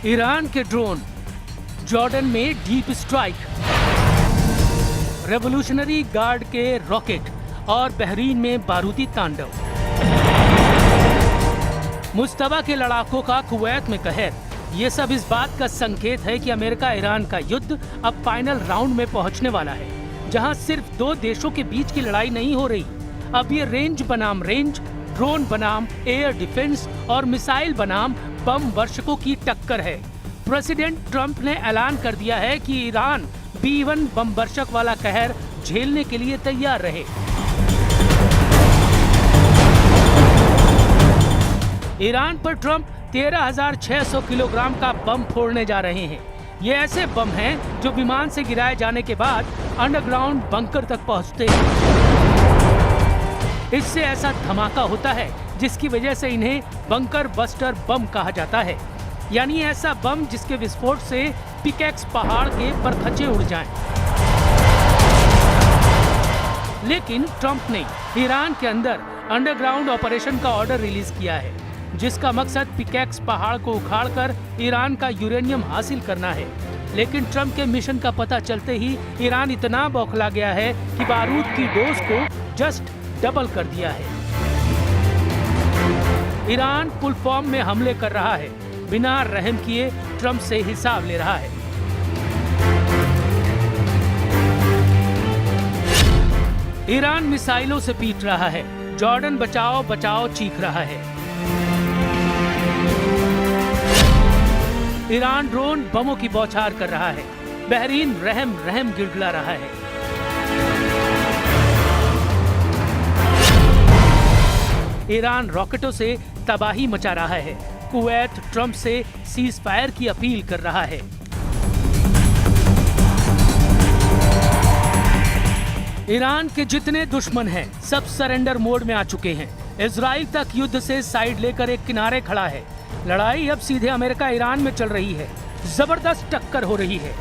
Iran के drone, Jordan में deep strike, revolutionary guard के रॉकेट और बहरीन में बारूदी तांडव, मुश्तबा के लड़ाकों का कुवैत में कहर। ये सब इस बात का संकेत है कि अमेरिका ईरान का युद्ध अब फाइनल राउंड में पहुंचने वाला है, जहां सिर्फ दो देशों के बीच की लड़ाई नहीं हो रही। अब ये रेंज बनाम रेंज, ड्रोन बनाम एयर डिफेंस और मिसाइल बनाम बम वर्षकों की टक्कर है। प्रेसिडेंट ट्रंप ने ऐलान कर दिया है कि ईरान B-1 बम वर्षक वाला कहर झेलने के लिए तैयार रहे। ईरान पर ट्रंप 13,600 किलोग्राम का बम फोड़ने जा रहे हैं। ये ऐसे बम हैं जो विमान से गिराए जाने के बाद अंडरग्राउंड बंकर तक पहुंचते हैं। इससे ऐसा धमाका होता है जिसकी वजह से इन्हें बंकर बस्टर बम कहा जाता है, यानी ऐसा बम जिसके विस्फोट से पिकैक्स पहाड़ के परखचे उड़ जाएं। लेकिन ट्रंप ने ईरान के अंदर अंडरग्राउंड ऑपरेशन का ऑर्डर रिलीज किया है, जिसका मकसद पिकैक्स पहाड़ को उखाड़कर ईरान का यूरेनियम हासिल करना है। लेकिन ट्रंप के मिशन का पता चलते ही ईरान इतना बौखला गया है कि बारूद की डोज को जस्ट डबल कर दिया है। ईरान फुल फॉर्म में हमले कर रहा है, बिना रहम किए ट्रंप से हिसाब ले रहा है। ईरान मिसाइलों से पीट रहा है, जॉर्डन बचाओ बचाओ चीख रहा है। ईरान ड्रोन बमों की बौछार कर रहा है, बहरीन रहम रहम गिड़गिड़ा रहा है। ईरान रॉकेटों से तबाही मचा रहा है, कुवैत ट्रंप से सीज फायर की अपील कर रहा है। ईरान के जितने दुश्मन हैं, सब सरेंडर मोड में आ चुके हैं। इजराइल तक युद्ध से साइड लेकर एक किनारे खड़ा है। लड़ाई अब सीधे अमेरिका ईरान में चल रही है, जबरदस्त टक्कर हो रही है।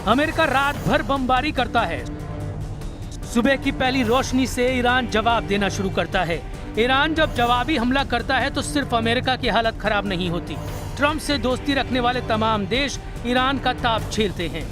अमेरिका रात भर बमबारी करता है, सुबह की पहली रोशनी से ईरान जवाब देना शुरू करता है। ईरान जब जवाबी हमला करता है तो सिर्फ अमेरिका की हालत खराब नहीं होती, ट्रंप से दोस्ती रखने वाले तमाम देश ईरान का ताप झेलते हैं।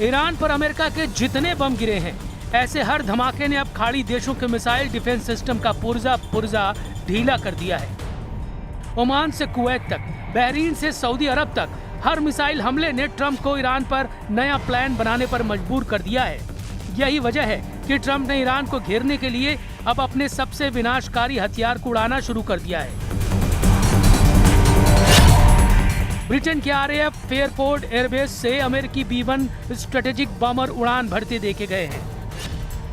ईरान पर अमेरिका के जितने बम गिरे हैं, ऐसे हर धमाके ने अब खाड़ी देशों के मिसाइल डिफेंस सिस्टम का पुर्जा ढीला कर दिया है। ओमान से कुवैत तक, बहरीन से सऊदी अरब तक हर मिसाइल हमले ने ट्रंप को ईरान पर नया प्लान बनाने पर मजबूर कर दिया है। यही वजह है कि ट्रंप ने ईरान को घेरने के लिए अब अपने सबसे विनाशकारी हथियार को उड़ाना शुरू कर दिया है। ब्रिटेन के RAF फेयरपोर्ट एयरबेस से अमेरिकी B-1 स्ट्रेटेजिक बॉम्बर उड़ान भरते देखे गए हैं।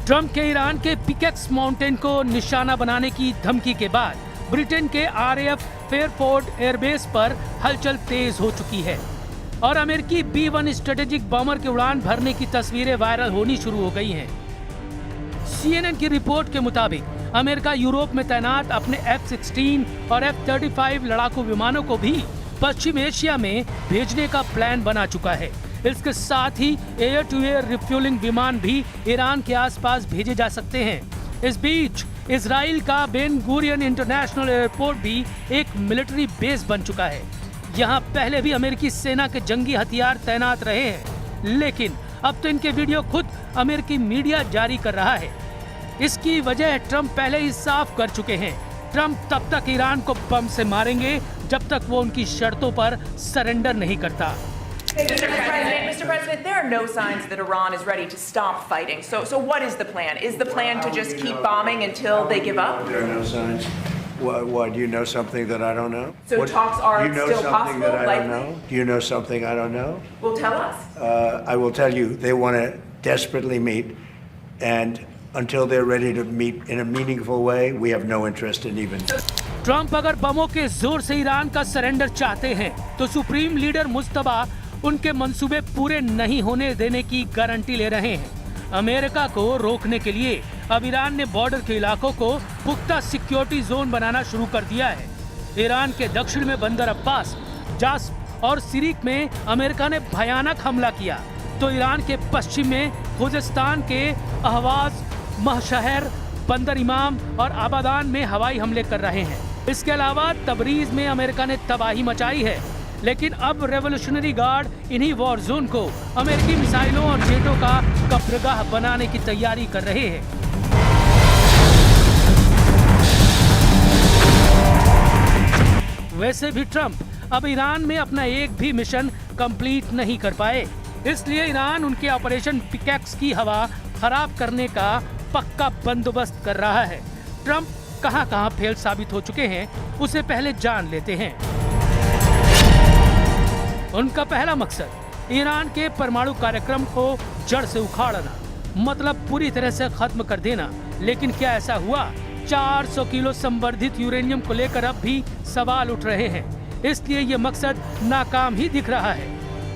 ट्रंप के ईरान के पिकैक्स माउंटेन को निशाना बनाने की धमकी के बाद ब्रिटेन के RAF फेयरपोर्ट एयरबेस पर हलचल तेज हो चुकी है और अमेरिकी B-1 स्ट्रेटेजिक बॉम्बर के उड़ान भरने की तस्वीरें वायरल होनी शुरू हो गई हैं। CNN की रिपोर्ट के मुताबिक अमेरिका यूरोप में तैनात अपने F-16 और F-35 लड़ाकू विमानों को भी पश्चिम एशिया में भेजने का प्लान बना चुका है। इसके साथ ही एयर टू एयर रिफ्यूलिंग विमान भी ईरान के आसपास भेजे जा सकते हैं। इस बीच इजराइल का बेन गुरियन इंटरनेशनल एयरपोर्ट भी एक मिलिट्री बेस बन चुका है। यहाँ पहले भी अमेरिकी सेना के जंगी हथियार तैनात रहे हैं, लेकिन अब तो इनके वीडियो खुद अमेरिकी मीडिया जारी कर रहा है। इसकी वजह ट्रंप पहले ही साफ कर चुके हैं। ट्रंप तब तक ईरान को बम से मारेंगे जब तक वो उनकी शर्तों पर सरेंडर नहीं करता। Mr. President, there are no signs that Iran is ready to stop fighting. So what is the plan? Is the plan to just keep bombing until they give up? There are no signs. What? Do you know something that I don't know? So talks are do you know still something possible? that I don't know? Do you know something I don't know? Well, tell us. I will tell you. They want to desperately meet, and until they're ready to meet in a meaningful way, we have no interest in even. Trump अगर बमों के जोर से Iran का surrender चाहते हैं तो supreme leader Mushtaba उनके मंसूबे पूरे नहीं होने देने की गारंटी ले रहे हैं। अमेरिका को रोकने के लिए अब ईरान ने बॉर्डर के इलाकों को पुख्ता सिक्योरिटी जोन बनाना शुरू कर दिया है। ईरान के दक्षिण में बंदर अब्बास, जास और सिरिक में अमेरिका ने भयानक हमला किया, तो ईरान के पश्चिम में खुजिस्तान के अहवाज, महशहर बंदर इमाम और आबादान में हवाई हमले कर रहे हैं। इसके अलावा तबरीज में अमेरिका ने तबाही मचाई है, लेकिन अब रेवोल्यूशनरी गार्ड इन्हीं वॉर जोन को अमेरिकी मिसाइलों और जेटों का कब्रगाह बनाने की तैयारी कर रहे हैं। वैसे भी ट्रंप अब ईरान में अपना एक भी मिशन कंप्लीट नहीं कर पाए, इसलिए ईरान उनके ऑपरेशन पिकैक्स की हवा खराब करने का पक्का बंदोबस्त कर रहा है। ट्रंप कहां-कहां फेल साबित हो चुके हैं, उसे पहले जान लेते हैं। उनका पहला मकसद ईरान के परमाणु कार्यक्रम को जड़ से उखाड़ना, मतलब पूरी तरह से खत्म कर देना। लेकिन क्या ऐसा हुआ? 400 किलो संवर्धित यूरेनियम को लेकर अब भी सवाल उठ रहे हैं, इसलिए ये मकसद नाकाम ही दिख रहा है,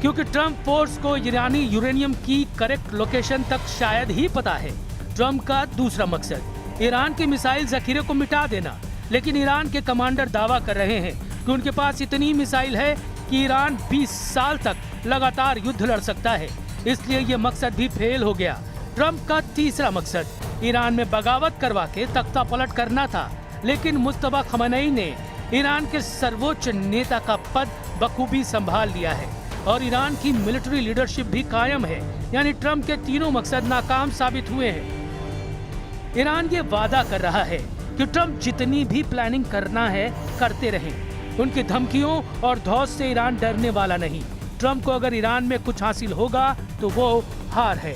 क्योंकि ट्रंप फोर्स को ईरानी यूरेनियम की करेक्ट लोकेशन तक शायद ही पता है। ट्रंप का दूसरा मकसद ईरान के मिसाइल जखीरे को मिटा देना, लेकिन ईरान के कमांडर दावा कर रहे हैं कि उनके पास इतनी मिसाइल है कि ईरान 20 साल तक लगातार युद्ध लड़ सकता है, इसलिए ये मकसद भी फेल हो गया। ट्रंप का तीसरा मकसद ईरान में बगावत करवा के तख्ता पलट करना था, लेकिन मुस्तफा खमेनी ने ईरान के सर्वोच्च नेता का पद बखूबी संभाल लिया है और ईरान की मिलिट्री लीडरशिप भी कायम है। यानी ट्रंप के तीनों मकसद नाकाम साबित हुए हैं। ईरान ये वादा कर रहा है कि ट्रंप जितनी भी प्लानिंग करना है करते रहें। उनकी धमकियों और धौस से ईरान डरने वाला नहीं। ट्रंप को अगर ईरान में कुछ हासिल होगा तो वो हार है।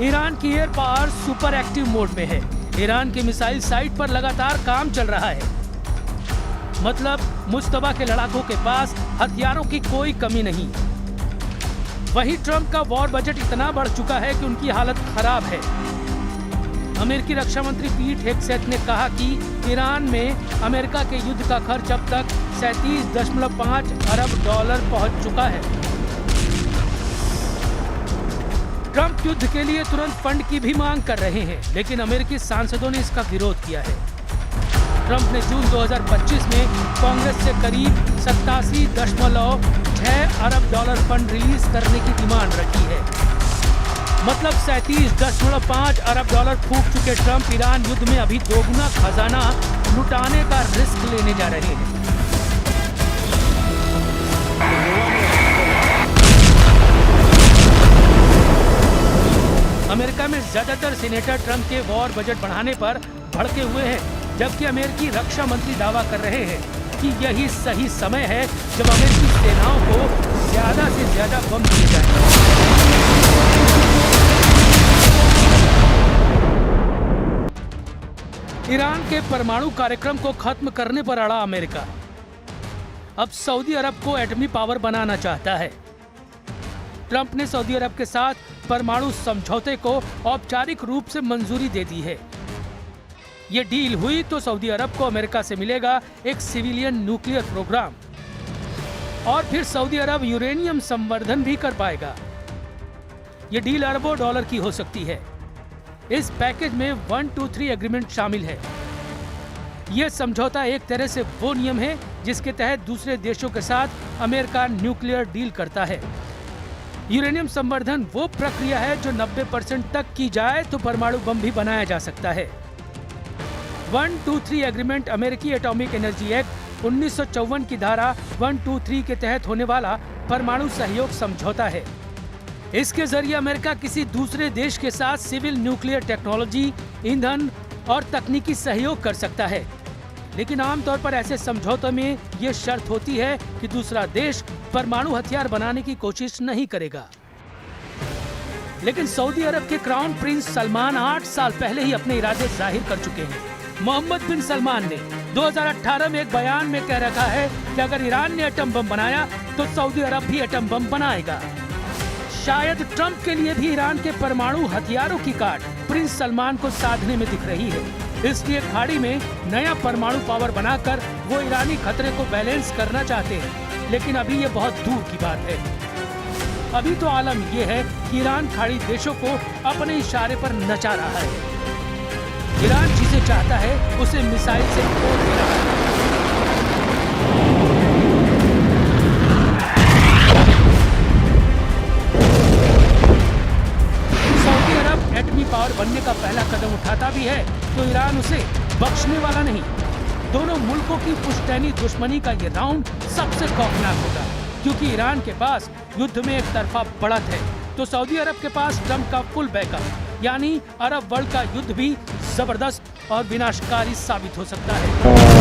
ईरान की air power super active mode में है। ईरान के मिसाइल साइट पर लगातार काम चल रहा है, मतलब मुस्तफा के लड़ाकों के पास हथियारों की कोई कमी नहीं। वहीं ट्रंप का वॉर बजट इतना बढ़ चुका है कि उनकी हालत खराब है। अमेरिकी रक्षा मंत्री पीट हेगसेथ ने कहा कि ईरान में अमेरिका के युद्ध का खर्च अब तक 37.5 अरब डॉलर पहुंच चुका है। ट्रंप युद्ध के लिए तुरंत फंड की भी मांग कर रहे हैं, लेकिन अमेरिकी सांसदों ने इसका विरोध किया है। ट्रंप ने जून 2025 में कांग्रेस से करीब 87.6 अरब डॉलर फंड रिलीज करने की डिमांड रखी है। मतलब 37.5 अरब डॉलर फूंक चुके ट्रंप ईरान युद्ध में अभी दोगुना खजाना लुटाने का रिस्क लेने जा रहे हैं। अमेरिका में ज्यादातर सीनेटर ट्रंप के वॉर बजट बढ़ाने पर भड़के हुए हैं, जबकि अमेरिकी रक्षा मंत्री दावा कर रहे हैं कि यही सही समय है जब अमेरिकी सेनाओं को ज्यादा से ज्यादा बम दिए जाएं। ईरान के परमाणु कार्यक्रम को खत्म करने पर अड़ा अमेरिका अब सऊदी अरब को एटमी पावर बनाना चाहता है। ट्रंप ने सऊदी अरब के साथ परमाणु समझौते को औपचारिक रूप से मंजूरी दे दी है। ये डील हुई तो सऊदी अरब को अमेरिका से मिलेगा एक सिविलियन न्यूक्लियर प्रोग्राम और फिर सऊदी अरब यूरेनियम संवर्धन भी कर पाएगा। ये डील अरबों डॉलर की हो सकती है। इस पैकेज में 123 एग्रीमेंट शामिल है। यह समझौता एक तरह से वो नियम है जिसके तहत दूसरे देशों के साथ अमेरिका न्यूक्लियर डील करता है। यूरेनियम संवर्धन वो प्रक्रिया है जो 90% तक की जाए तो परमाणु बम भी बनाया जा सकता है। 123 एग्रीमेंट अमेरिकी एटॉमिक एनर्जी एक्ट 1954 की धारा 123 के तहत होने वाला परमाणु सहयोग समझौता है। इसके जरिए अमेरिका किसी दूसरे देश के साथ सिविल न्यूक्लियर टेक्नोलॉजी, ईंधन और तकनीकी सहयोग कर सकता है, लेकिन आमतौर पर ऐसे समझौतों में ये शर्त होती है कि दूसरा देश परमाणु हथियार बनाने की कोशिश नहीं करेगा। लेकिन सऊदी अरब के क्राउन प्रिंस सलमान 8 साल पहले ही अपने इरादे जाहिर कर चुके हैं। मोहम्मद बिन सलमान ने 2018 में एक बयान में कह रखा है कि अगर ईरान ने एटम बम बनाया तो सऊदी अरब भी एटम बम बनाएगा। शायद ट्रंप के लिए भी ईरान के परमाणु हथियारों की काट प्रिंस सलमान को साधने में दिख रही है। इसलिए खाड़ी में नया परमाणु पावर बनाकर वो ईरानी खतरे को बैलेंस करना चाहते हैं, लेकिन अभी ये बहुत दूर की बात है। अभी तो आलम ये है कि ईरान खाड़ी देशों को अपने इशारे पर नचा रहा है। ईरान जिसे चाहता है उसे मिसाइल से फोड़ दे रहा है। सऊदी अरब एटमी पावर बनने का पहला कदम उठाता भी है तो ईरान उसे बख्शने वाला नहीं। दोनों मुल्कों की पुश्तैनी दुश्मनी का ये राउंड सबसे खौफनाक होगा, क्योंकि ईरान के पास युद्ध में एक तरफा बढ़त है तो सऊदी अरब के पास ट्रंप का फुल बैकअप, यानी अरब वर्ल्ड का युद्ध भी जबरदस्त और विनाशकारी साबित हो सकता है।